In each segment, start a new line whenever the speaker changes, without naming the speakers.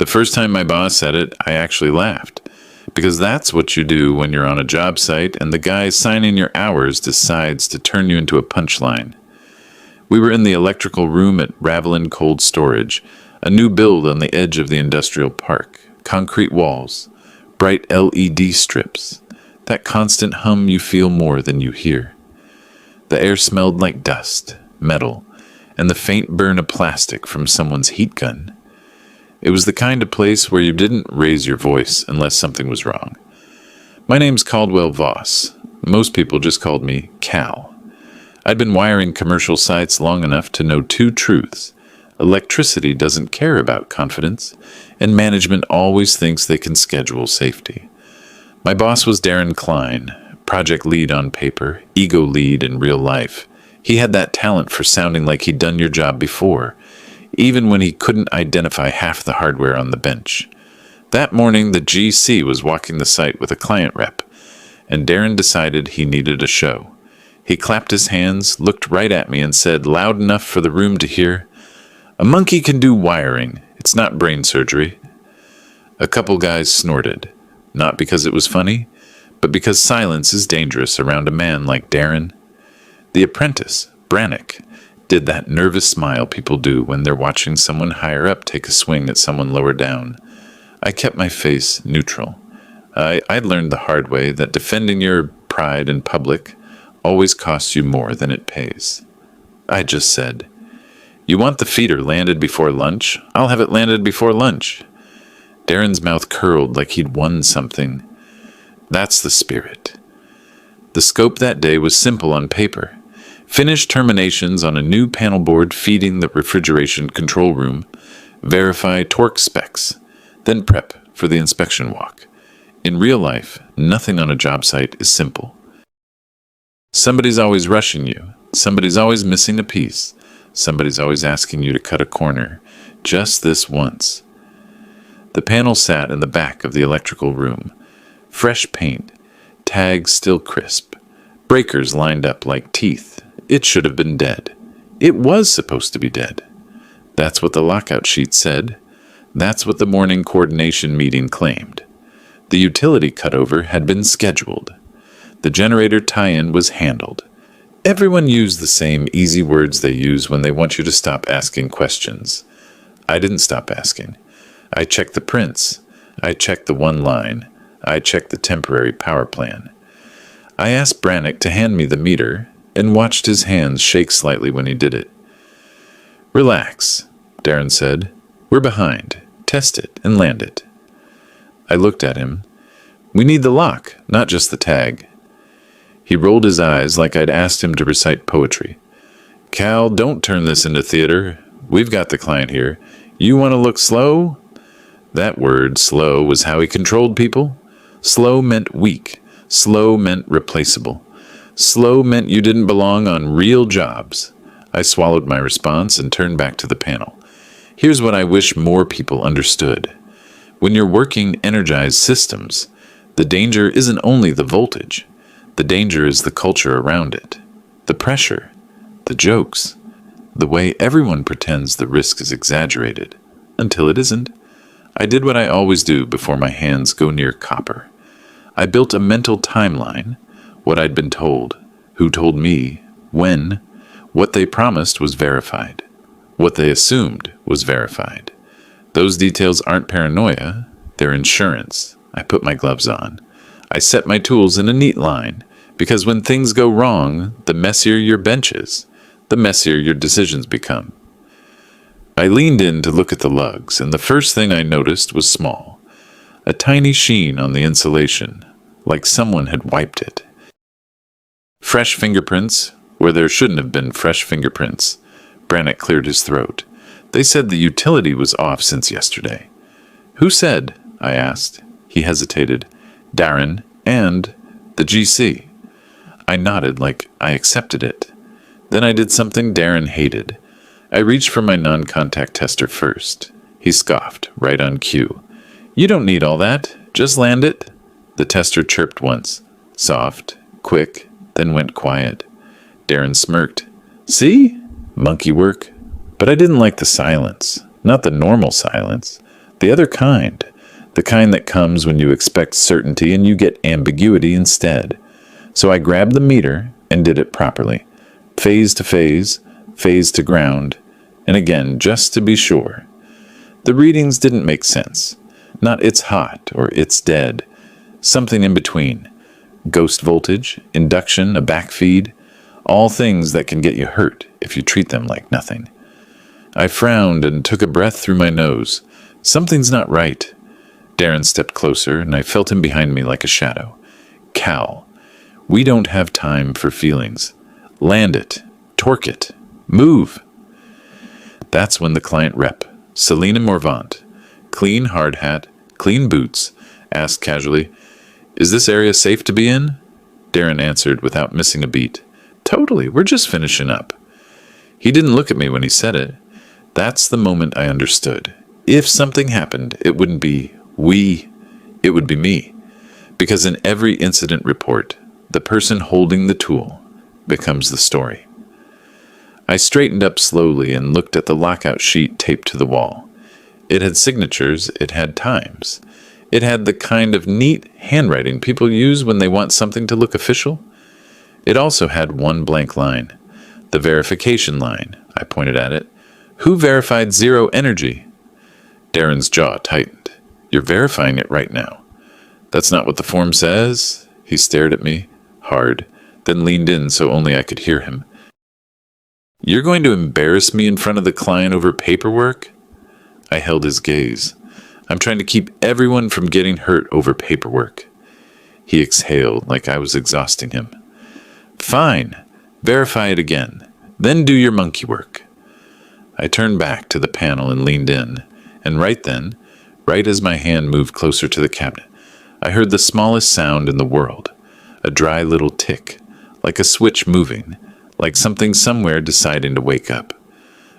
The first time my boss said it, I actually laughed. Because that's what you do when you're on a job site and the guy signing your hours decides to turn you into a punchline. We were in the electrical room at Ravelin Cold Storage, a new build on the edge of the industrial park. Concrete walls, bright LED strips, that constant hum you feel more than you hear. The air smelled like dust, metal, and the faint burn of plastic from someone's heat gun. It was the kind of place where you didn't raise your voice unless something was wrong. My name's Caldwell Voss. Most people just called me Cal. I'd been wiring commercial sites long enough to know two truths. Electricity doesn't care about confidence, and management always thinks they can schedule safety. My boss was Darren Klein, project lead on paper, ego lead in real life. He had that talent for sounding like he'd done your job before, even when he couldn't identify half the hardware on the bench. That morning, the GC was walking the site with a client rep, and Darren decided he needed a show. He clapped his hands, looked right at me, and said, loud enough for the room to hear, "A monkey can do wiring. It's not brain surgery." A couple guys snorted, not because it was funny, but because silence is dangerous around a man like Darren. The apprentice, Brannick, did that nervous smile people do when they're watching someone higher up take a swing at someone lower down. I kept my face neutral. I'd learned the hard way that defending your pride in public always costs you more than it pays. I just said, "You want the feeder landed before lunch? I'll have it landed before lunch." Darren's mouth curled like he'd won something. That's the spirit. The scope that day was simple on paper. Finish terminations on a new panel board feeding the refrigeration control room, verify torque specs, then prep for the inspection walk. In real life, nothing on a job site is simple. Somebody's always rushing you. Somebody's always missing a piece. Somebody's always asking you to cut a corner. Just this once. The panel sat in the back of the electrical room. Fresh paint, tags still crisp, breakers lined up like teeth. It should have been dead. It was supposed to be dead. That's what the lockout sheet said. That's what the morning coordination meeting claimed. The utility cutover had been scheduled. The generator tie-in was handled. Everyone used the same easy words they use when they want you to stop asking questions. I didn't stop asking. I checked the prints. I checked the one line. I checked the temporary power plan. I asked Brannick to hand me the meter and watched his hands shake slightly when he did it. "Relax," Darren said. "We're behind. Test it and land it." I looked at him. "We need the lock, not just the tag." He rolled his eyes like I'd asked him to recite poetry. "Cal, don't turn this into theater. We've got the client here. You want to look slow?" That word, slow, was how he controlled people. Slow meant weak. Slow meant replaceable. Slow meant you didn't belong on real jobs. I swallowed my response and turned back to the panel. Here's what I wish more people understood. When you're working energized systems, the danger isn't only the voltage. The danger is the culture around it. The pressure. The jokes. The way everyone pretends the risk is exaggerated. Until it isn't. I did what I always do before my hands go near copper. I built a mental timeline. What I'd been told, who told me, when, what they promised was verified. What they assumed was verified. Those details aren't paranoia, they're insurance. I put my gloves on. I set my tools in a neat line, because when things go wrong, the messier your bench is, the messier your decisions become. I leaned in to look at the lugs, and the first thing I noticed was small. A tiny sheen on the insulation, like someone had wiped it. Fresh fingerprints, where there shouldn't have been fresh fingerprints. Brannick cleared his throat. They said the utility was off since yesterday. "Who said?" I asked. He hesitated. "Darren and the GC." I nodded like I accepted it. Then I did something Darren hated. I reached for my non-contact tester first. He scoffed, right on cue. "You don't need all that. Just land it." The tester chirped once. Soft, quick, then went quiet. Darren smirked. "See? Monkey work." But I didn't like the silence. Not the normal silence. The other kind. The kind that comes when you expect certainty and you get ambiguity instead. So I grabbed the meter and did it properly. Phase to phase, phase to ground, and again, just to be sure. The readings didn't make sense. Not it's hot or it's dead. Something in between. Ghost voltage, induction, a backfeed, all things that can get you hurt if you treat them like nothing. I frowned and took a breath through my nose. Something's not right. Darren stepped closer, and I felt him behind me like a shadow. Cal, we don't have time for feelings. Land it. Torque it. Move. That's when the client rep, Selena Morvant, clean hard hat, clean boots, asked casually, "Is this area safe to be in?" Darren answered without missing a beat. "Totally, we're just finishing up." He didn't look at me when he said it. That's the moment I understood. If something happened, it wouldn't be we, it would be me. Because in every incident report, the person holding the tool becomes the story. I straightened up slowly and looked at the lockout sheet taped to the wall. It had signatures, it had times. It had the kind of neat handwriting people use when they want something to look official. It also had one blank line. The verification line, I pointed at it. Who verified zero energy? Darren's jaw tightened. You're verifying it right now. That's not what the form says. He stared at me, hard, then leaned in so only I could hear him. You're going to embarrass me in front of the client over paperwork? I held his gaze. I'm trying to keep everyone from getting hurt over paperwork. He exhaled like I was exhausting him. Fine. Verify it again. Then do your monkey work. I turned back to the panel and leaned in, and right then, right as my hand moved closer to the cabinet, I heard the smallest sound in the world, a dry little tick, like a switch moving, like something somewhere deciding to wake up.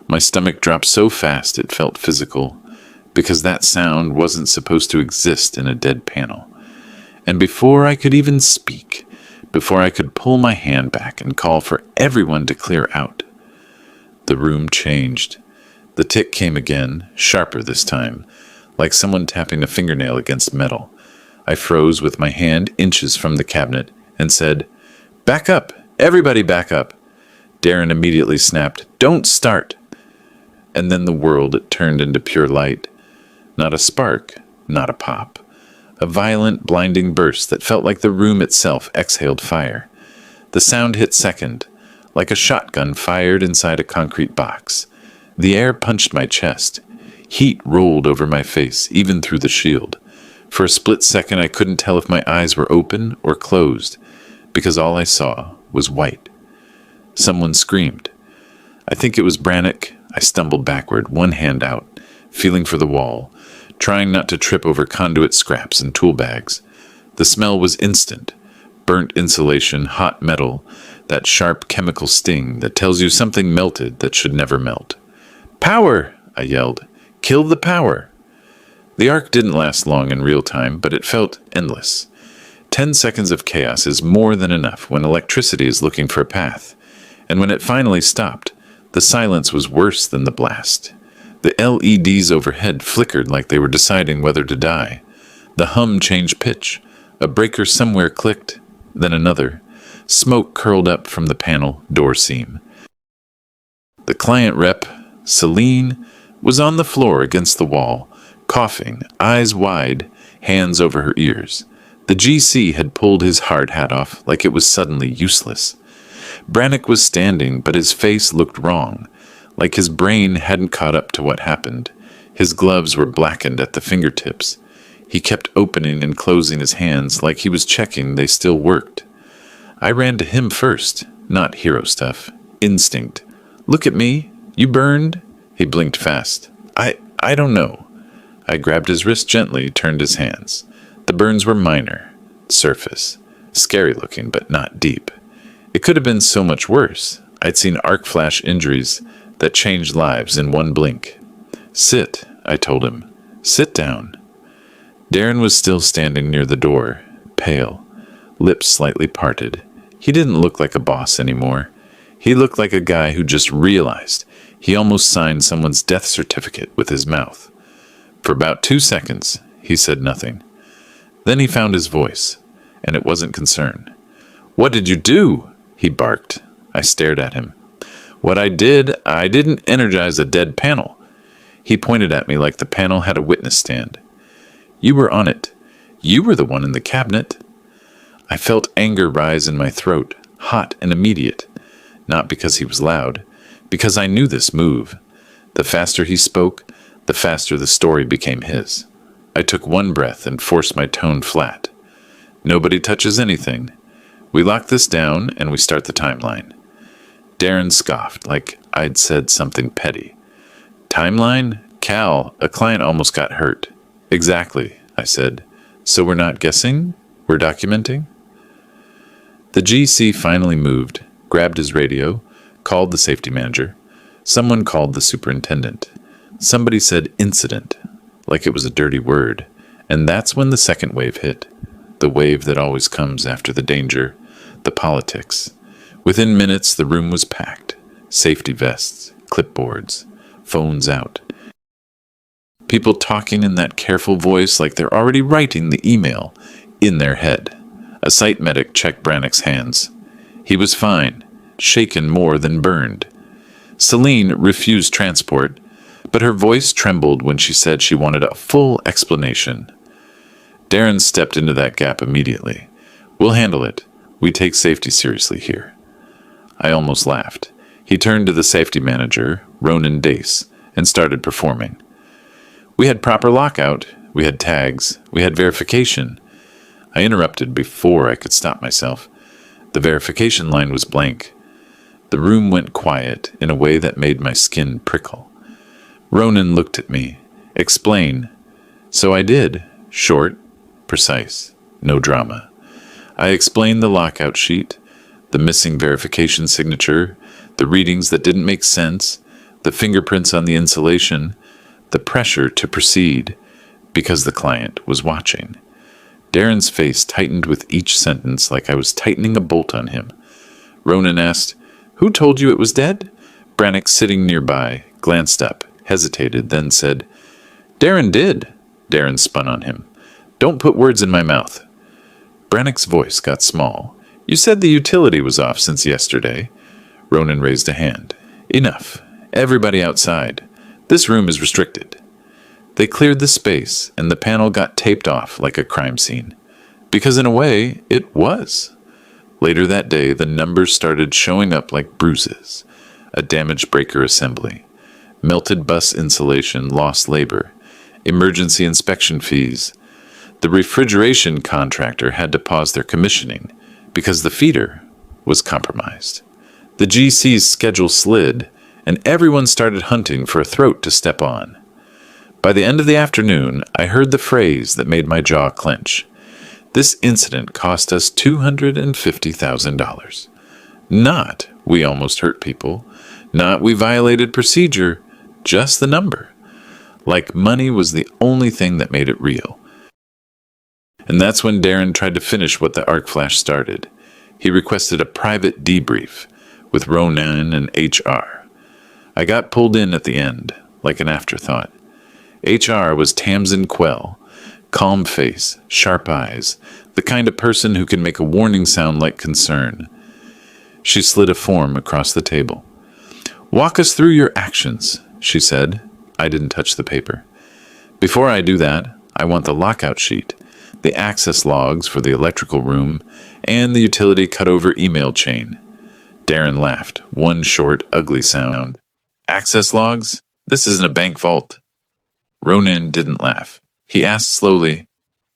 My stomach dropped so fast it felt physical, because that sound wasn't supposed to exist in a dead panel. And before I could even speak, before I could pull my hand back and call for everyone to clear out, the room changed. The tick came again, sharper this time, like someone tapping a fingernail against metal. I froze with my hand inches from the cabinet and said, "Back up! Everybody back up!" Darren immediately snapped, "Don't start!" And then the world turned into pure light. Not a spark, not a pop. A violent, blinding burst that felt like the room itself exhaled fire. The sound hit second, like a shotgun fired inside a concrete box. The air punched my chest. Heat rolled over my face, even through the shield. For a split second, I couldn't tell if my eyes were open or closed, because all I saw was white. Someone screamed. I think it was Brannick. I stumbled backward, one hand out, feeling for the wall, trying not to trip over conduit scraps and tool bags. The smell was instant. Burnt insulation, hot metal, that sharp chemical sting that tells you something melted that should never melt. "Power!" I yelled. "Kill the power!" The arc didn't last long in real time, but it felt endless. 10 seconds of chaos is more than enough when electricity is looking for a path. And when it finally stopped, the silence was worse than the blast. The LEDs overhead flickered like they were deciding whether to die. The hum changed pitch. A breaker somewhere clicked, then another. Smoke curled up from the panel door seam. The client rep, Celine, was on the floor against the wall, coughing, eyes wide, hands over her ears. The GC had pulled his hard hat off like it was suddenly useless. Brannick was standing, but his face looked wrong, like his brain hadn't caught up to what happened. His gloves were blackened at the fingertips. He kept opening and closing his hands like he was checking they still worked. I ran to him first, not hero stuff. Instinct. "Look at me. You burned?" He blinked fast. I don't know." I grabbed his wrist gently, turned his hands. The burns were minor, surface, scary looking, but not deep. It could have been so much worse. I'd seen arc flash injuries that changed lives in one blink. "Sit," I told him. "Sit down." Darren was still standing near the door, pale, lips slightly parted. He didn't look like a boss anymore. He looked like a guy who just realized he almost signed someone's death certificate with his mouth. For about 2 seconds, he said nothing. Then he found his voice, and it wasn't concern. "What did you do?" he barked. I stared at him. "What I didn't energize a dead panel." He pointed at me like the panel had a witness stand. "You were on it. You were the one in the cabinet." I felt anger rise in my throat, hot and immediate. Not because he was loud, because I knew this move. The faster he spoke, the faster the story became his. I took one breath and forced my tone flat. "Nobody touches anything. We lock this down and we start the timeline." Darren scoffed like I'd said something petty. "Timeline? Cal, a client almost got hurt." "Exactly," I said. "So we're not guessing? We're documenting?" The GC finally moved, grabbed his radio, called the safety manager. Someone called the superintendent. Somebody said incident, like it was a dirty word. And that's when the second wave hit. The wave that always comes after the danger, the politics. Within minutes, the room was packed. Safety vests, clipboards, phones out. People talking in that careful voice like they're already writing the email in their head. A site medic checked Brannick's hands. He was fine, shaken more than burned. Celine refused transport, but her voice trembled when she said she wanted a full explanation. Darren stepped into that gap immediately. "We'll handle it. We take safety seriously here." I almost laughed. He turned to the safety manager, Ronan Dace, and started performing. "We had proper lockout. We had tags. We had verification." I interrupted before I could stop myself. The verification line was blank. The room went quiet in a way that made my skin prickle. Ronan looked at me. "Explain." So I did. Short, precise, no drama. I explained the lockout sheet, the missing verification signature, the readings that didn't make sense, the fingerprints on the insulation, the pressure to proceed, because the client was watching. Darren's face tightened with each sentence like I was tightening a bolt on him. Ronan asked, "Who told you it was dead?" Brannick, sitting nearby, glanced up, hesitated, then said, "Darren did." Darren spun on him. "Don't put words in my mouth." Brannick's voice got small. "You said the utility was off since yesterday." Ronan raised a hand. "Enough. Everybody outside. This room is restricted." They cleared the space, and the panel got taped off like a crime scene. Because in a way, it was. Later that day, the numbers started showing up like bruises. A damaged breaker assembly. Melted bus insulation, lost labor. Emergency inspection fees. The refrigeration contractor had to pause their commissioning because the feeder was compromised. The GC's schedule slid, and everyone started hunting for a throat to step on. By the end of the afternoon, I heard the phrase that made my jaw clench. This incident cost us $250,000. Not, we almost hurt people. Not, we violated procedure. Just the number. Like money was the only thing that made it real. And that's when Darren tried to finish what the arc flash started. He requested a private debrief with Ronan and HR. I got pulled in at the end, like an afterthought. HR was Tamsin Quell, calm face, sharp eyes, the kind of person who can make a warning sound like concern. She slid a form across the table. "Walk us through your actions," she said. I didn't touch the paper. "Before I do that, I want the lockout sheet, the access logs for the electrical room, and the utility cutover email chain." Darren laughed, one short, ugly sound. "Access logs? This isn't a bank vault." Ronan didn't laugh. He asked slowly,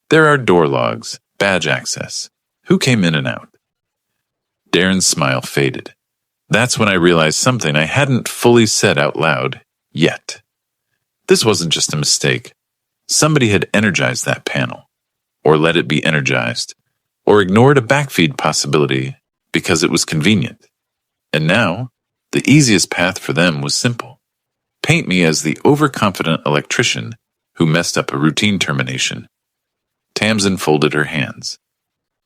"There are door logs, badge access. Who came in and out?" Darren's smile faded. That's when I realized something I hadn't fully said out loud yet. This wasn't just a mistake. Somebody had energized that panel, or let it be energized, or ignored a backfeed possibility because it was convenient. And now, the easiest path for them was simple. Paint me as the overconfident electrician who messed up a routine termination. Tamsin folded her hands.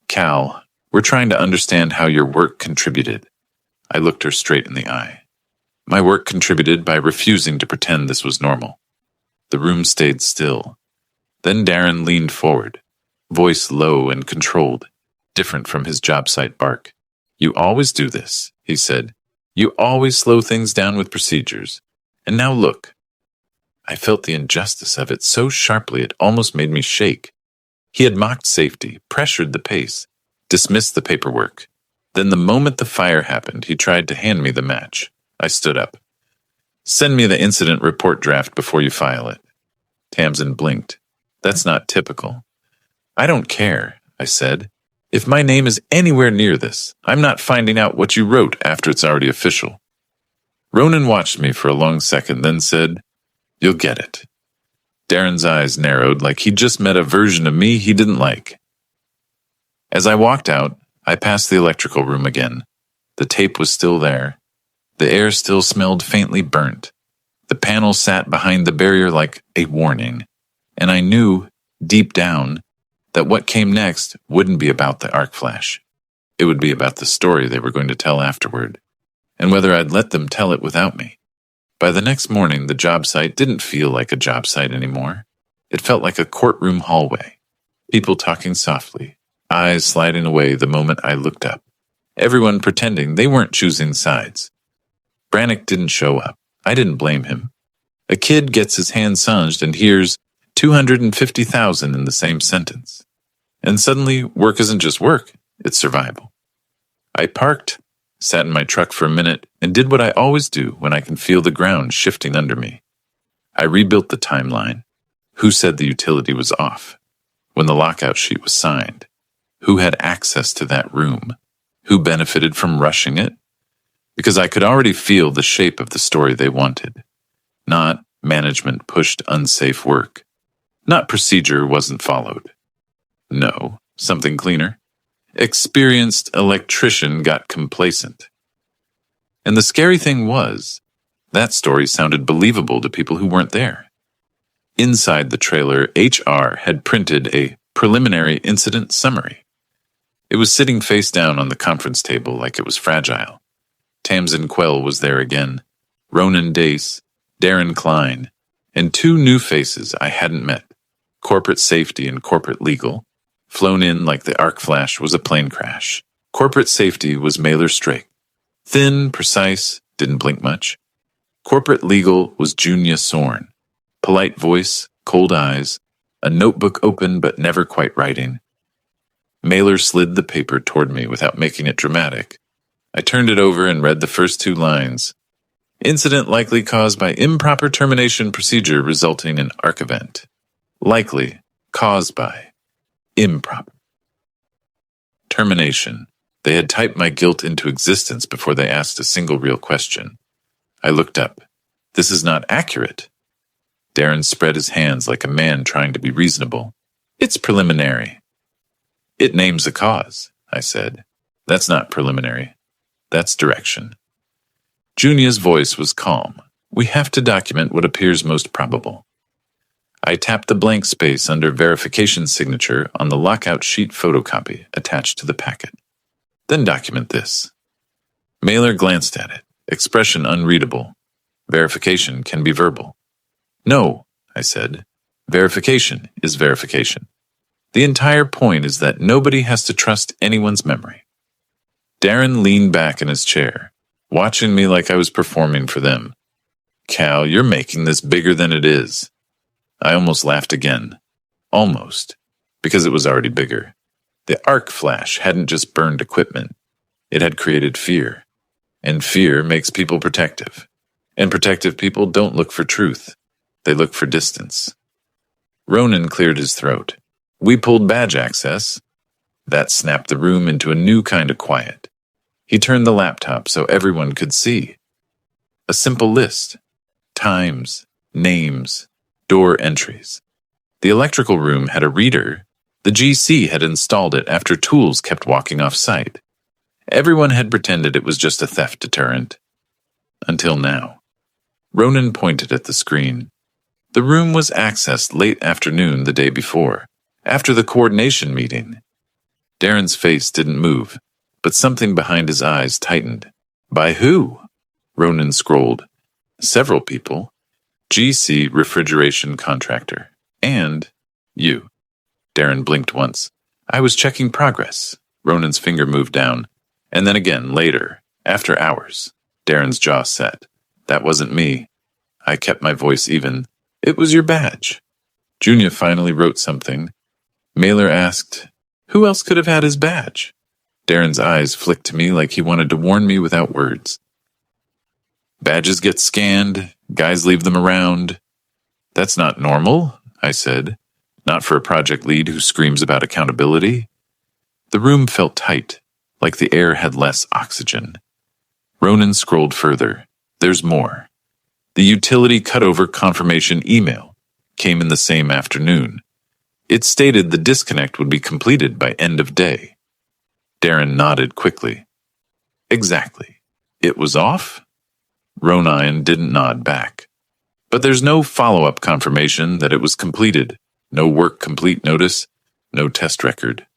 "Cal, we're trying to understand how your work contributed." I looked her straight in the eye. My work contributed by refusing to pretend this was normal. The room stayed still. Then Darren leaned forward, voice low and controlled, different from his job site bark. "You always do this," he said. "You always slow things down with procedures. And now look." I felt the injustice of it so sharply it almost made me shake. He had mocked safety, pressured the pace, dismissed the paperwork. Then the moment the fire happened, he tried to hand me the match. I stood up. "Send me the incident report draft before you file it." Tamsin blinked. "That's not typical." "I don't care," I said. "If my name is anywhere near this, I'm not finding out what you wrote after it's already official." Ronan watched me for a long second, then said, "You'll get it." Darren's eyes narrowed like he'd just met a version of me he didn't like. As I walked out, I passed the electrical room again. The tape was still there. The air still smelled faintly burnt. The panel sat behind the barrier like a warning. And I knew, deep down, that what came next wouldn't be about the arc flash. It would be about the story they were going to tell afterward, and whether I'd let them tell it without me. By the next morning, the job site didn't feel like a job site anymore. It felt like a courtroom hallway. People talking softly, eyes sliding away the moment I looked up. Everyone pretending they weren't choosing sides. Brannick didn't show up. I didn't blame him. A kid gets his hand singed and hears 250,000 in the same sentence. And suddenly, work isn't just work, it's survival. I parked, sat in my truck for a minute, and did what I always do when I can feel the ground shifting under me. I rebuilt the timeline. Who said the utility was off? When the lockout sheet was signed? Who had access to that room? Who benefited from rushing it? Because I could already feel the shape of the story they wanted. Not management pushed unsafe work. Not procedure wasn't followed. No, something cleaner. Experienced electrician got complacent. And the scary thing was, that story sounded believable to people who weren't there. Inside the trailer, HR had printed a preliminary incident summary. It was sitting face down on the conference table like it was fragile. Tamsin Quell was there again, Ronan Dace, Darren Klein, and two new faces I hadn't met, corporate safety and corporate legal, flown in like the arc flash was a plane crash. Corporate safety was Mailer Strake. Thin, precise, didn't blink much. Corporate legal was Junia Sorn. Polite voice, cold eyes, a notebook open but never quite writing. Mailer slid the paper toward me without making it dramatic. I turned it over and read the first two lines. Incident likely caused by improper termination procedure resulting in arc event. Likely caused by improper termination. They had typed my guilt into existence before they asked a single real question. I looked up. This is not accurate. Darren spread his hands like a man trying to be reasonable. It's preliminary. It names a cause, I said. That's not preliminary. That's direction. Junia's voice was calm. We have to document what appears most probable. I tapped the blank space under verification signature on the lockout sheet photocopy attached to the packet. Then document this. Mailer glanced at it, expression unreadable. Verification can be verbal. No, I said. Verification is verification. The entire point is that nobody has to trust anyone's memory. Darren leaned back in his chair, watching me like I was performing for them. Cal, you're making this bigger than it is. I almost laughed again. Almost. Because it was already bigger. The arc flash hadn't just burned equipment. It had created fear. And fear makes people protective. And protective people don't look for truth. They look for distance. Ronan cleared his throat. We pulled badge access. That snapped the room into a new kind of quiet. He turned the laptop so everyone could see. A simple list. Times, names, door entries. The electrical room had a reader. The GC had installed it after tools kept walking off-site. Everyone had pretended it was just a theft deterrent. Until now. Ronan pointed at the screen. The room was accessed late afternoon the day before, after the coordination meeting. Darren's face didn't move, but something behind his eyes tightened. By who? Ronan scrolled. Several people. GC refrigeration contractor. And you. Darren blinked once. I was checking progress. Ronan's finger moved down. And then again, later, after hours. Darren's jaw set. That wasn't me. I kept my voice even. It was your badge. Junia finally wrote something. Mailer asked, who else could have had his badge? Darren's eyes flicked to me like he wanted to warn me without words. Badges get scanned, guys leave them around. That's not normal, I said. Not for a project lead who screams about accountability. The room felt tight, like the air had less oxygen. Ronan scrolled further. There's more. The utility cutover confirmation email came in the same afternoon. It stated the disconnect would be completed by end of day. Darren nodded quickly. Exactly. It was off? Ronan didn't nod back. But there's no follow-up confirmation that it was completed. No work complete notice. No test record.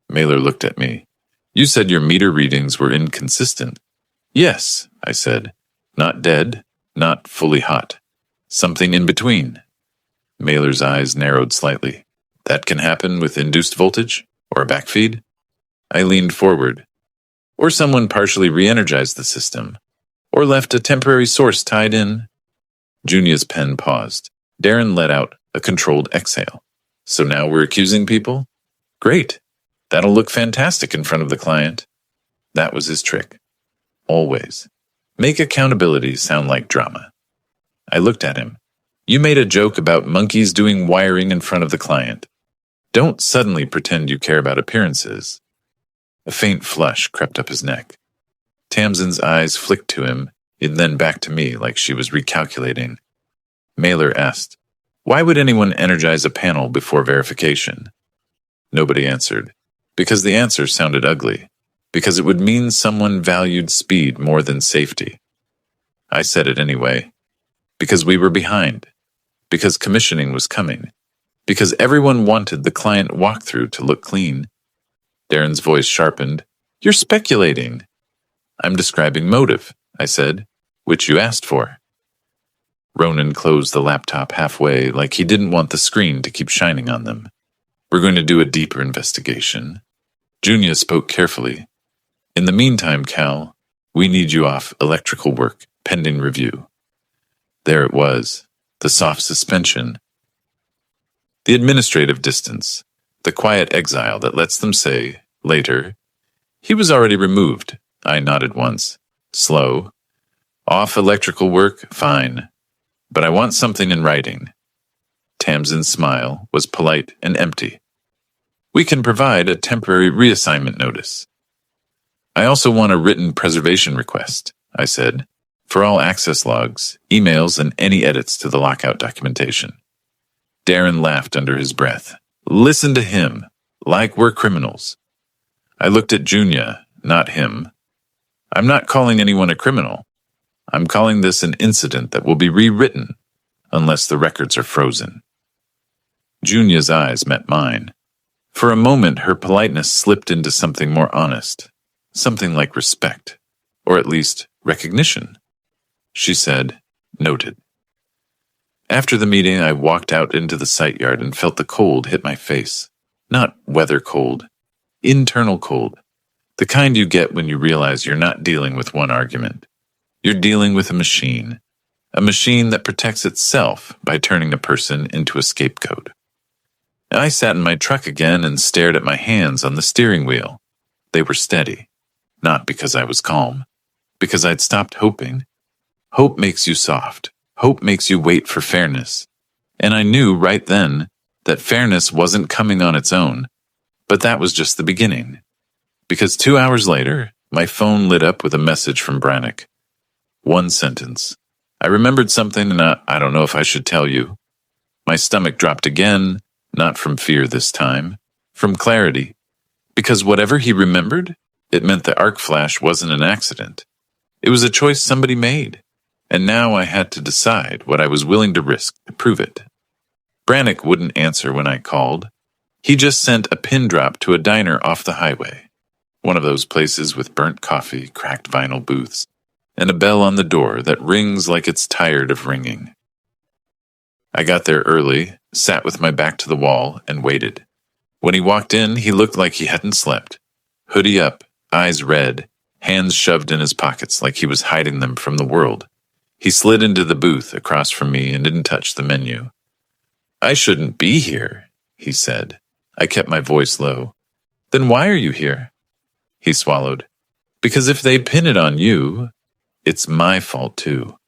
Mailer looked at me. You said your meter readings were inconsistent. Yes, I said. Not dead, not fully hot. Something in between. Mailer's eyes narrowed slightly. That can happen with induced voltage? Or a backfeed? I leaned forward. Or someone partially re-energized the system. Or left a temporary source tied in. Junia's pen paused. Darren let out a controlled exhale. So now we're accusing people? Great. That'll look fantastic in front of the client. That was his trick. Always. Make accountability sound like drama. I looked at him. You made a joke about monkeys doing wiring in front of the client. Don't suddenly pretend you care about appearances. A faint flush crept up his neck. Tamsin's eyes flicked to him, and then back to me like she was recalculating. Mailer asked, why would anyone energize a panel before verification? Nobody answered, because the answer sounded ugly, because it would mean someone valued speed more than safety. I said it anyway, because we were behind, because commissioning was coming, because everyone wanted the client walkthrough to look clean. Darren's voice sharpened. You're speculating. I'm describing motive, I said, which you asked for. Ronan closed the laptop halfway like he didn't want the screen to keep shining on them. We're going to do a deeper investigation. Junia spoke carefully. In the meantime, Cal, we need you off electrical work, pending review. There it was, the soft suspension. The administrative distance, the quiet exile that lets them say, later, he was already removed. I nodded once. Slow. Off electrical work, fine. But I want something in writing. Tamsin's smile was polite and empty. We can provide a temporary reassignment notice. I also want a written preservation request, I said, for all access logs, emails, and any edits to the lockout documentation. Darren laughed under his breath. Listen to him, like we're criminals. I looked at Junia, not him. I'm not calling anyone a criminal. I'm calling this an incident that will be rewritten, unless the records are frozen. Junia's eyes met mine. For a moment, her politeness slipped into something more honest, something like respect, or at least recognition. She said, noted. After the meeting, I walked out into the site yard and felt the cold hit my face. Not weather cold, internal cold. The kind you get when you realize you're not dealing with one argument. You're dealing with a machine that protects itself by turning a person into a scapegoat. I sat in my truck again and stared at my hands on the steering wheel. They were steady, not because I was calm, because I'd stopped hoping. Hope makes you soft. Hope makes you wait for fairness. And I knew right then that fairness wasn't coming on its own, but that was just the beginning. Because 2 hours later, my phone lit up with a message from Brannick. One sentence. I remembered something and I don't know if I should tell you. My stomach dropped again, not from fear this time, from clarity. Because whatever he remembered, it meant the arc flash wasn't an accident. It was a choice somebody made. And now I had to decide what I was willing to risk to prove it. Brannick wouldn't answer when I called. He just sent a pin drop to a diner off the highway. One of those places with burnt coffee, cracked vinyl booths, and a bell on the door that rings like it's tired of ringing. I got there early, sat with my back to the wall, and waited. When he walked in, he looked like he hadn't slept. Hoodie up, eyes red, hands shoved in his pockets like he was hiding them from the world. He slid into the booth across from me and didn't touch the menu. "I shouldn't be here," he said. I kept my voice low. "Then why are you here?" He swallowed. "Because if they pin it on you, it's my fault too."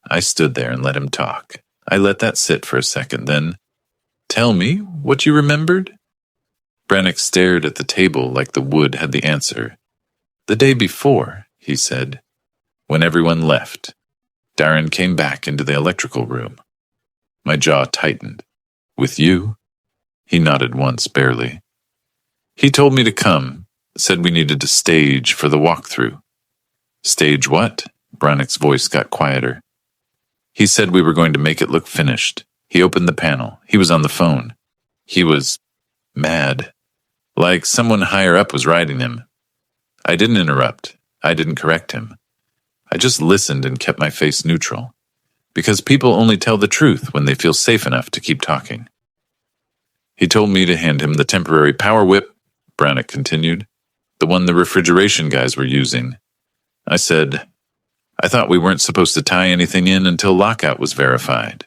I stood there and let him talk. I let that sit for a second, then, "Tell me what you remembered?" Brannick stared at the table like the wood had the answer. "The day before," he said. "When everyone left, Darren came back into the electrical room." My jaw tightened. "With you?" He nodded once, barely. "He told me to come, said we needed to stage for the walkthrough." "Stage what?" Brannick's voice got quieter. "He said we were going to make it look finished." He opened the panel. He was on the phone. He was mad. Like someone higher up was riding him. I didn't interrupt. I didn't correct him. I just listened and kept my face neutral. Because people only tell the truth when they feel safe enough to keep talking. "He told me to hand him the temporary power whip," Brannick continued. "The one the refrigeration guys were using." I said, "I thought we weren't supposed to tie anything in until lockout was verified."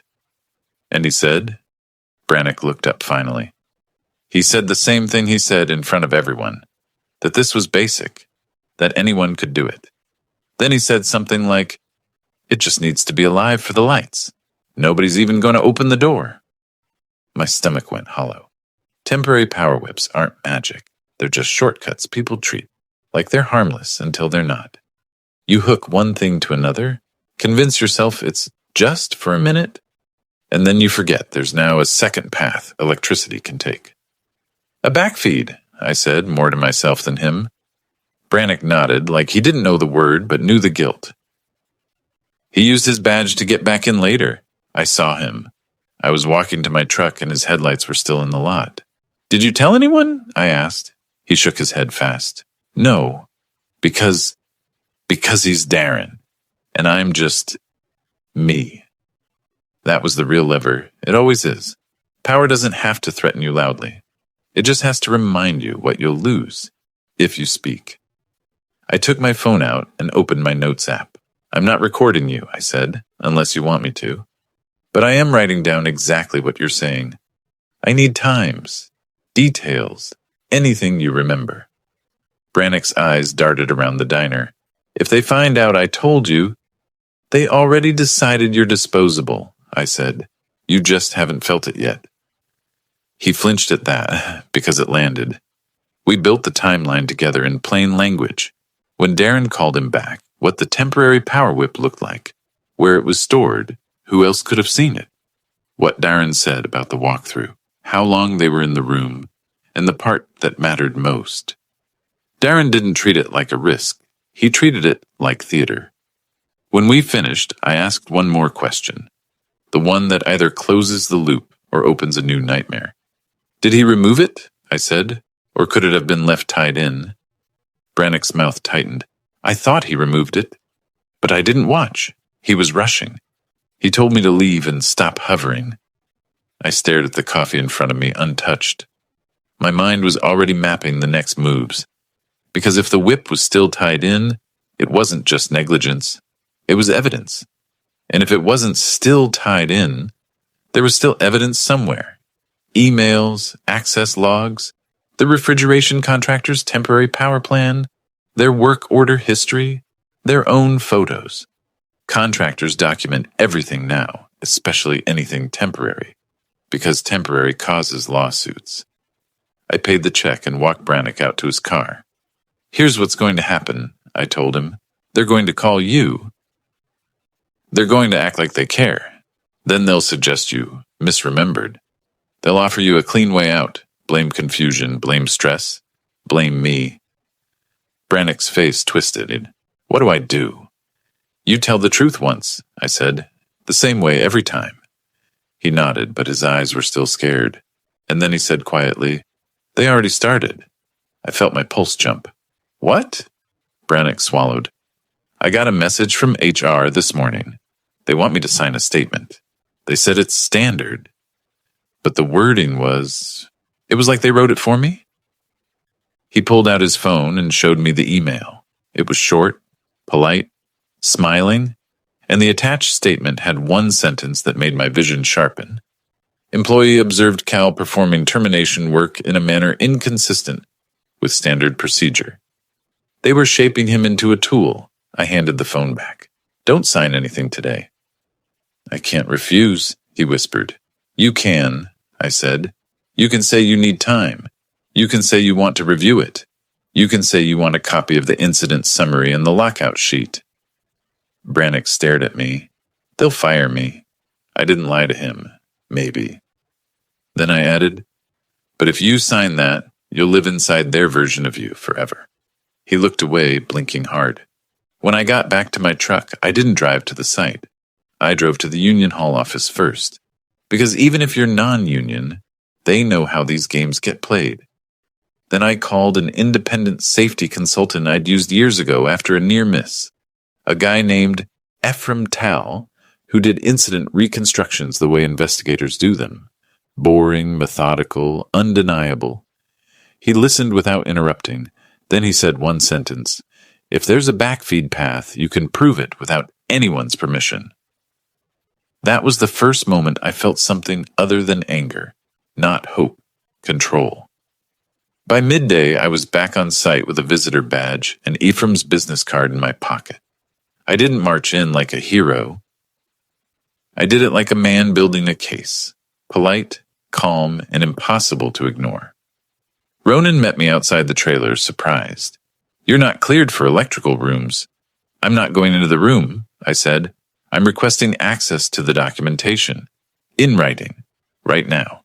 "And he said?" Brannick looked up finally. "He said the same thing he said in front of everyone. That this was basic. That anyone could do it. Then he said something like, 'It just needs to be alive for the lights. Nobody's even going to open the door.'" My stomach went hollow. Temporary power whips aren't magic. They're just shortcuts people treat like they're harmless until they're not. You hook one thing to another, convince yourself it's just for a minute, and then you forget there's now a second path electricity can take. "A backfeed," I said, more to myself than him. Brannick nodded like he didn't know the word but knew the guilt. "He used his badge to get back in later. I saw him. I was walking to my truck and his headlights were still in the lot." "Did you tell anyone?" I asked. He shook his head fast. "No, because he's Darren, and I'm just me." That was the real lever. It always is. Power doesn't have to threaten you loudly. It just has to remind you what you'll lose if you speak. I took my phone out and opened my notes app. "I'm not recording you," I said, "unless you want me to. But I am writing down exactly what you're saying. I need times, details, anything you remember." Brannick's eyes darted around the diner. "If they find out I told you, they already decided you're disposable," I said. "You just haven't felt it yet." He flinched at that because it landed. We built the timeline together in plain language. When Darren called him back, what the temporary power whip looked like, where it was stored, who else could have seen it, what Darren said about the walkthrough, how long they were in the room, and the part that mattered most. Darren didn't treat it like a risk. He treated it like theater. When we finished, I asked one more question, the one that either closes the loop or opens a new nightmare. "Did he remove it?" I said, "or could it have been left tied in?" Brannick's mouth tightened. "I thought he removed it, but I didn't watch. He was rushing. He told me to leave and stop hovering." I stared at the coffee in front of me, untouched. My mind was already mapping the next moves. Because if the whip was still tied in, it wasn't just negligence. It was evidence. And if it wasn't still tied in, there was still evidence somewhere. Emails, access logs, the refrigeration contractor's temporary power plan, their work order history, their own photos. Contractors document everything now, especially anything temporary, because temporary causes lawsuits. I paid the check and walked Brannick out to his car. "Here's what's going to happen," I told him. "They're going to call you. They're going to act like they care. Then they'll suggest you misremembered. They'll offer you a clean way out. Blame confusion, blame stress, blame me." Brannick's face twisted. "What do I do?" "You tell the truth once," I said. "The same way every time." He nodded, but his eyes were still scared. And then he said quietly, "They already started." I felt my pulse jump. "What?" Brannick swallowed. "I got a message from HR this morning. They want me to sign a statement. They said it's standard, but the wording was... It was like they wrote it for me. He pulled out his phone and showed me the email. It was short, polite, smiling, and the attached statement had one sentence that made my vision sharpen. Employee observed Cal performing termination work in a manner inconsistent with standard procedure. They were shaping him into a tool. I handed the phone back. Don't sign anything today. I can't refuse, he whispered. You can, I said. You can say you need time. You can say you want to review it. You can say you want a copy of the incident summary and the lockout sheet. Brannick stared at me. They'll fire me. I didn't lie to him. Maybe. Then I added, but if you sign that, you'll live inside their version of you forever. He looked away, blinking hard. When I got back to my truck, I didn't drive to the site. I drove to the Union Hall office first, because even if you're non-union, they know how these games get played. Then I called an independent safety consultant I'd used years ago after a near miss, a guy named Ephraim Tal, who did incident reconstructions the way investigators do them. Boring, methodical, undeniable. He listened without interrupting. Then he said one sentence. If there's a backfeed path, you can prove it without anyone's permission. That was the first moment I felt something other than anger, not hope, control. By midday, I was back on site with a visitor badge and Ephraim's business card in my pocket. I didn't march in like a hero. I did it like a man building a case, polite, calm, and impossible to ignore. Ronan met me outside the trailer, surprised. You're not cleared for electrical rooms. I'm not going into the room, I said. I'm requesting access to the documentation. In writing. Right now.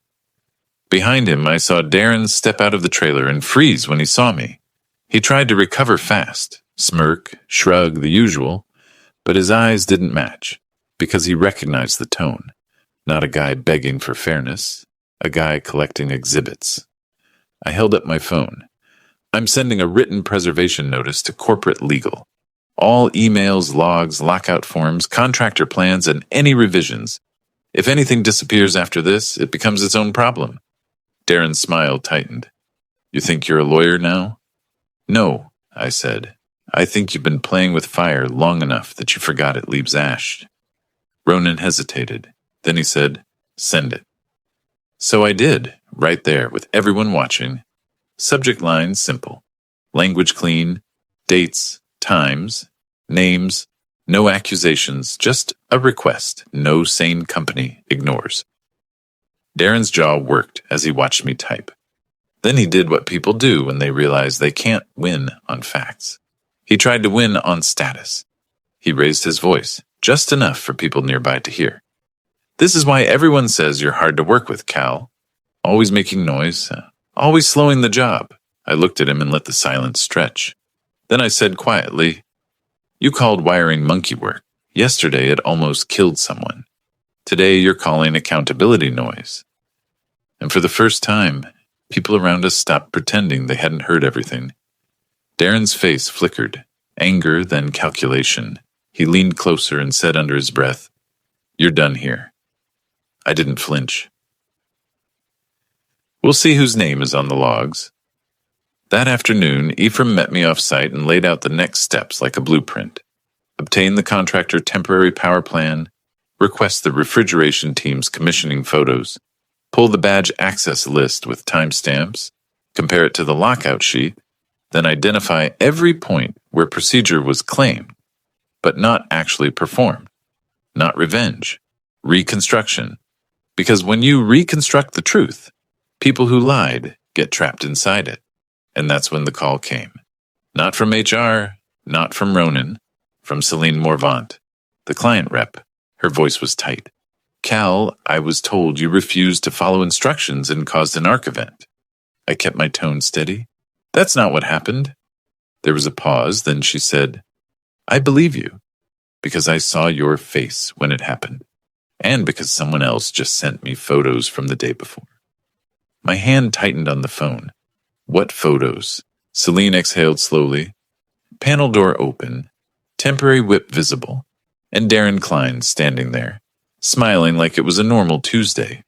Behind him, I saw Darren step out of the trailer and freeze when he saw me. He tried to recover fast, smirk, shrug, the usual, but his eyes didn't match, because he recognized the tone. Not a guy begging for fairness, a guy collecting exhibits. I held up my phone. I'm sending a written preservation notice to corporate legal. All emails, logs, lockout forms, contractor plans, and any revisions. If anything disappears after this, it becomes its own problem. Darren's smile tightened. You think you're a lawyer now? No, I said. I think you've been playing with fire long enough that you forgot it leaves ash. Ronan hesitated. Then he said, send it. So I did, right there, with everyone watching. Subject line simple. Language clean. Dates, times, names, no accusations, just a request no sane company ignores. Darren's jaw worked as he watched me type. Then he did what people do when they realize they can't win on facts. He tried to win on status. He raised his voice, just enough for people nearby to hear. This is why everyone says you're hard to work with, Cal. Always making noise, always slowing the job. I looked at him and let the silence stretch. Then I said quietly, you called wiring monkey work. Yesterday it almost killed someone. Today you're calling accountability noise. And for the first time, people around us stopped pretending they hadn't heard everything. Darren's face flickered, anger then calculation. He leaned closer and said under his breath, you're done here. I didn't flinch. We'll see whose name is on the logs. That afternoon, Ephraim met me off-site and laid out the next steps like a blueprint. Obtain the contractor temporary power plan, request the refrigeration team's commissioning photos, pull the badge access list with timestamps, compare it to the lockout sheet, then identify every point where procedure was claimed, but not actually performed. Not revenge, reconstruction. Because when you reconstruct the truth, people who lied get trapped inside it. And that's when the call came. Not from HR, not from Ronan, from Celine Morvant, the client rep. Her voice was tight. Cal, I was told you refused to follow instructions and caused an arc event. I kept my tone steady. That's not what happened. There was a pause, then she said, I believe you, because I saw your face when it happened, and because someone else just sent me photos from the day before. My hand tightened on the phone. What photos? Celine exhaled slowly. Panel door open, temporary whip visible, and Darren Klein standing there, smiling like it was a normal Tuesday.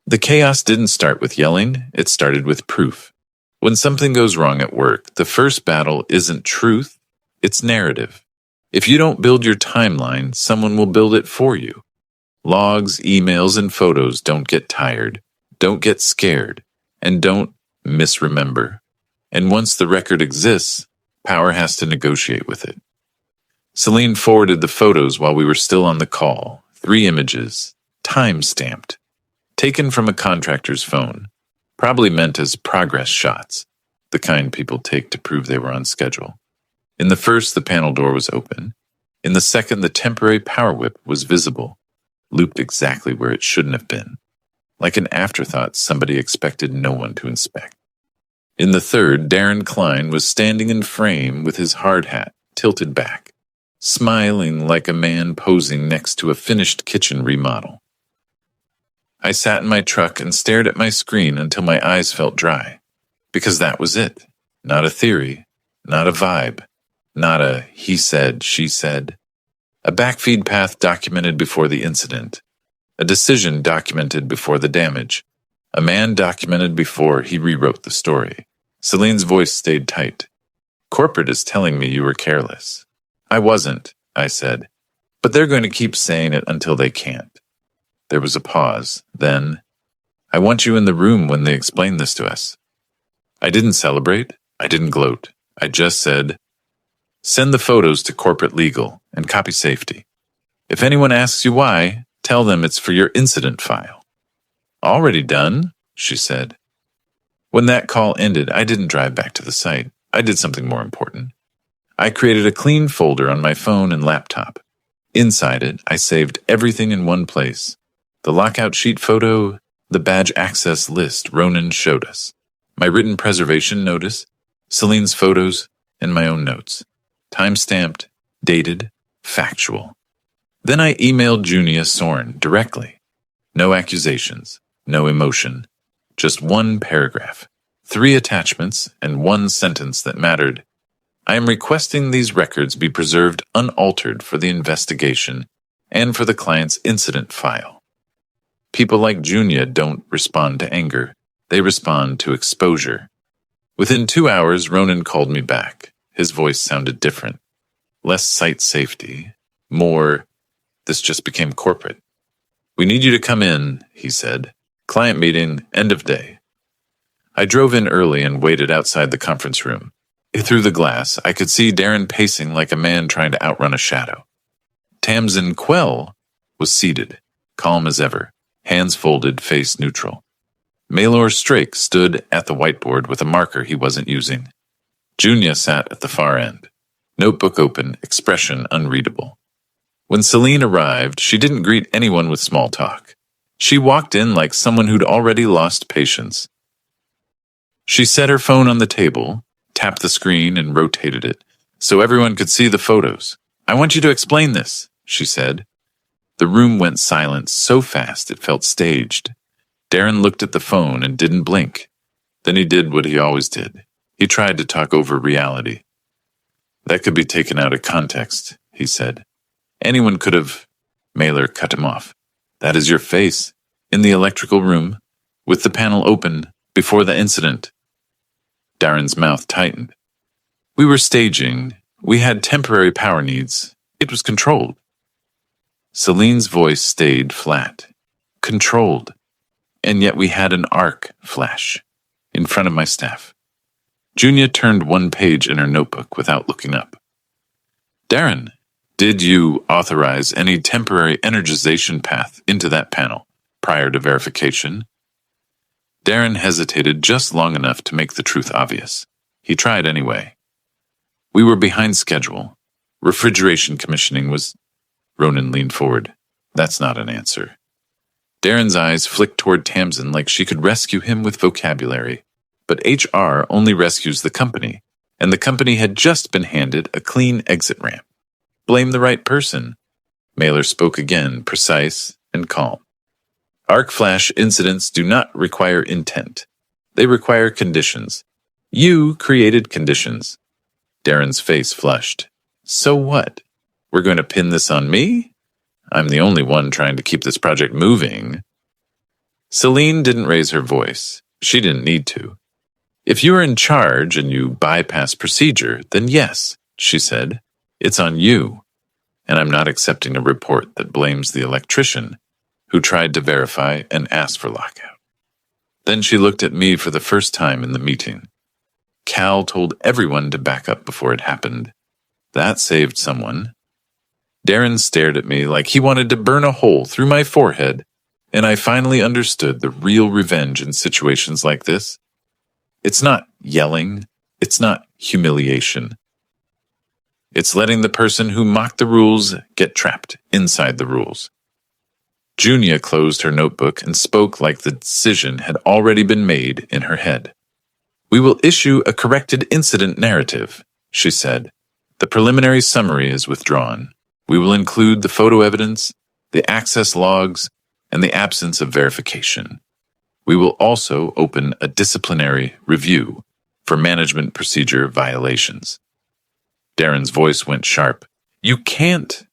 The chaos didn't start with yelling, it started with proof. When something goes wrong at work, the first battle isn't truth, it's narrative. If you don't build your timeline, someone will build it for you. Logs, emails, and photos don't get tired, don't get scared, and don't misremember. And once the record exists, power has to negotiate with it. Celine forwarded the photos while we were still on the call. 3 images, time-stamped, taken from a contractor's phone, probably meant as progress shots, the kind people take to prove they were on schedule. In the first, the panel door was open. In the second, the temporary power whip was visible, looped exactly where it shouldn't have been. Like an afterthought somebody expected no one to inspect. In the third, Darren Klein was standing in frame with his hard hat tilted back, smiling like a man posing next to a finished kitchen remodel. I sat in my truck and stared at my screen until my eyes felt dry. Because that was it. Not a theory, not a vibe, not a he said, she said. A backfeed path documented before the incident. A decision documented before the damage. A man documented before he rewrote the story. Celine's voice stayed tight. Corporate is telling me you were careless. I wasn't, I said. But they're going to keep saying it until they can't. There was a pause. Then, I want you in the room when they explain this to us. I didn't celebrate. I didn't gloat. I just said, send the photos to corporate legal and copy safety. If anyone asks you why, tell them it's for your incident file. Already done, she said. When that call ended, I didn't drive back to the site. I did something more important. I created a clean folder on my phone and laptop. Inside it, I saved everything in one place. The lockout sheet photo, the badge access list Ronan showed us, my written preservation notice, Celine's photos, and my own notes. Time-stamped, dated, factual. Then I emailed Junia Sorn directly. No accusations, no emotion, just 1 paragraph, 3 attachments, and 1 sentence that mattered. I am requesting these records be preserved unaltered for the investigation and for the client's incident file. People like Junia don't respond to anger. They respond to exposure. Within 2 hours, Ronan called me back. His voice sounded different. Less site safety. More, this just became corporate. We need you to come in, he said. Client meeting, end of day. I drove in early and waited outside the conference room. Through the glass, I could see Darren pacing like a man trying to outrun a shadow. Tamsin Quell was seated, calm as ever, hands folded, face neutral. Maylor Strake stood at the whiteboard with a marker he wasn't using. Junia sat at the far end, notebook open, expression unreadable. When Celine arrived, she didn't greet anyone with small talk. She walked in like someone who'd already lost patience. She set her phone on the table, tapped the screen, and rotated it so everyone could see the photos. I want you to explain this, she said. The room went silent so fast it felt staged. Darren looked at the phone and didn't blink. Then he did what he always did. He tried to talk over reality. That could be taken out of context, he said. Anyone could have. Maylor cut him off. That is your face, in the electrical room, with the panel open, before the incident. Darren's mouth tightened. We were staging. We had temporary power needs. It was controlled. Celine's voice stayed flat. Controlled. And yet we had an arc flash in front of my staff. Junia turned 1 page in her notebook without looking up. Darren, did you authorize any temporary energization path into that panel prior to verification? Darren hesitated just long enough to make the truth obvious. He tried anyway. We were behind schedule. Refrigeration commissioning was... Ronan leaned forward. That's not an answer. Darren's eyes flicked toward Tamsin like she could rescue him with vocabulary. But HR only rescues the company, and the company had just been handed a clean exit ramp. Blame the right person. Maylor spoke again, precise and calm. Arc flash incidents do not require intent. They require conditions. You created conditions. Darren's face flushed. So what? We're going to pin this on me? I'm the only one trying to keep this project moving. Celine didn't raise her voice. She didn't need to. If you are in charge and you bypass procedure, then yes, she said, it's on you. And I'm not accepting a report that blames the electrician who tried to verify and asked for lockout. Then she looked at me for the first time in the meeting. Cal told everyone to back up before it happened. That saved someone. Darren stared at me like he wanted to burn a hole through my forehead, and I finally understood the real revenge in situations like this. It's not yelling. It's not humiliation. It's letting the person who mocked the rules get trapped inside the rules. Junia closed her notebook and spoke like the decision had already been made in her head. We will issue a corrected incident narrative, she said. The preliminary summary is withdrawn. We will include the photo evidence, the access logs, and the absence of verification. We will also open a disciplinary review for management procedure violations. Darren's voice went sharp. You can't.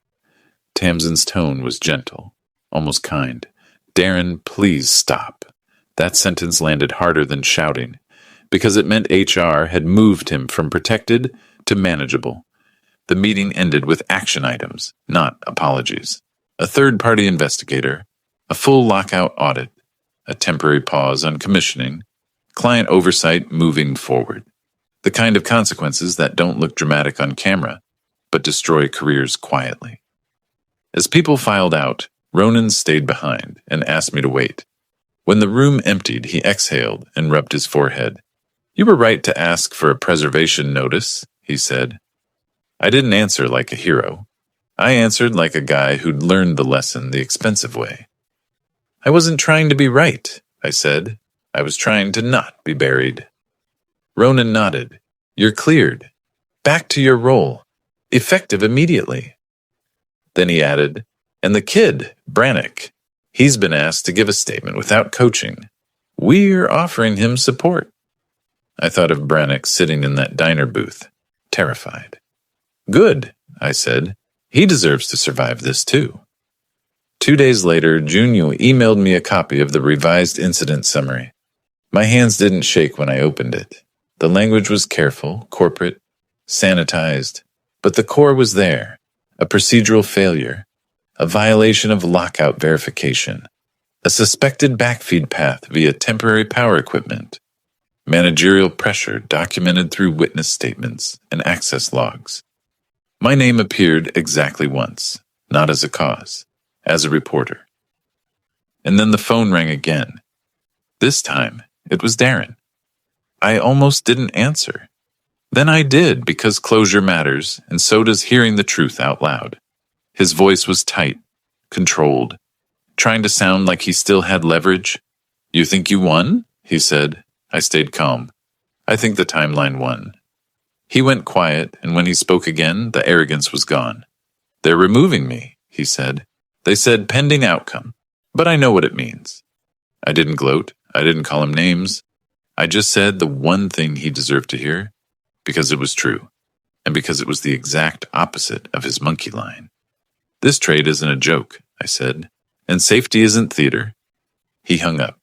Tamsin's tone was gentle, almost kind. Darren, please stop. That sentence landed harder than shouting, because it meant HR had moved him from protected to manageable. The meeting ended with action items, not apologies. A third-party investigator, a full lockout audit, a temporary pause on commissioning, client oversight moving forward. The kind of consequences that don't look dramatic on camera, but destroy careers quietly. As people filed out, Ronan stayed behind and asked me to wait. When the room emptied, he exhaled and rubbed his forehead. You were right to ask for a preservation notice, he said. I didn't answer like a hero. I answered like a guy who'd learned the lesson the expensive way. I wasn't trying to be right, I said. I was trying to not be buried. Ronan nodded. You're cleared. Back to your role. Effective immediately. Then he added, and the kid, Brannick, he's been asked to give a statement without coaching. We're offering him support. I thought of Brannick sitting in that diner booth, terrified. Good, I said. He deserves to survive this too. 2 days later, Junio emailed me a copy of the revised incident summary. My hands didn't shake when I opened it. The language was careful, corporate, sanitized, but the core was there. A procedural failure, a violation of lockout verification, a suspected backfeed path via temporary power equipment, managerial pressure documented through witness statements and access logs. My name appeared exactly once, not as a cause, as a reporter. And then the phone rang again. This time, it was Darren. I almost didn't answer. Then I did, because closure matters, and so does hearing the truth out loud. His voice was tight, controlled, trying to sound like he still had leverage. You think you won? He said. I stayed calm. I think the timeline won. He went quiet, and when he spoke again, the arrogance was gone. They're removing me, he said. They said pending outcome, but I know what it means. I didn't gloat. I didn't call him names. I just said the one thing he deserved to hear, because it was true, and because it was the exact opposite of his monkey line. This trade isn't a joke, I said, and safety isn't theater. He hung up.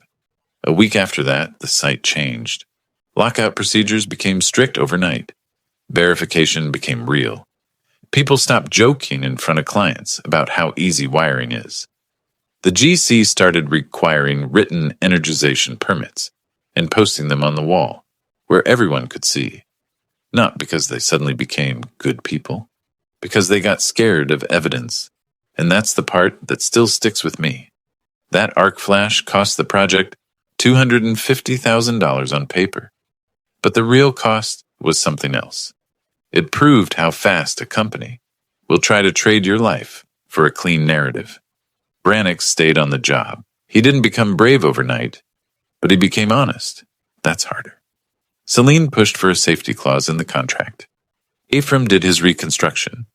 A week after that, the site changed. Lockout procedures became strict overnight. Verification became real. People stopped joking in front of clients about how easy wiring is. The GC started requiring written energization permits and posting them on the wall, where everyone could see. Not because they suddenly became good people, because they got scared of evidence. And that's the part that still sticks with me. That arc flash cost the project $250,000 on paper. But the real cost was something else. It proved how fast a company will try to trade your life for a clean narrative. Brannick stayed on the job. He didn't become brave overnight, but he became honest. That's harder. Celine pushed for a safety clause in the contract. Ephraim did his reconstruction.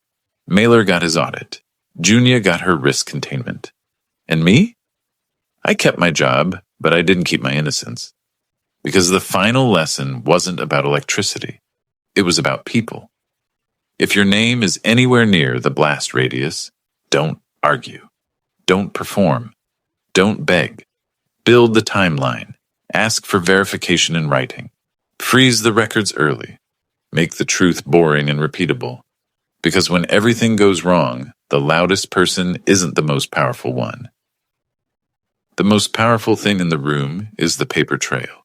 Mailer got his audit. Junia got her risk containment. And me? I kept my job, but I didn't keep my innocence. Because the final lesson wasn't about electricity. It was about people. If your name is anywhere near the blast radius, don't argue. Don't perform. Don't beg. Build the timeline. Ask for verification in writing. Freeze the records early. Make the truth boring and repeatable. Because when everything goes wrong, the loudest person isn't the most powerful one. The most powerful thing in the room is the paper trail.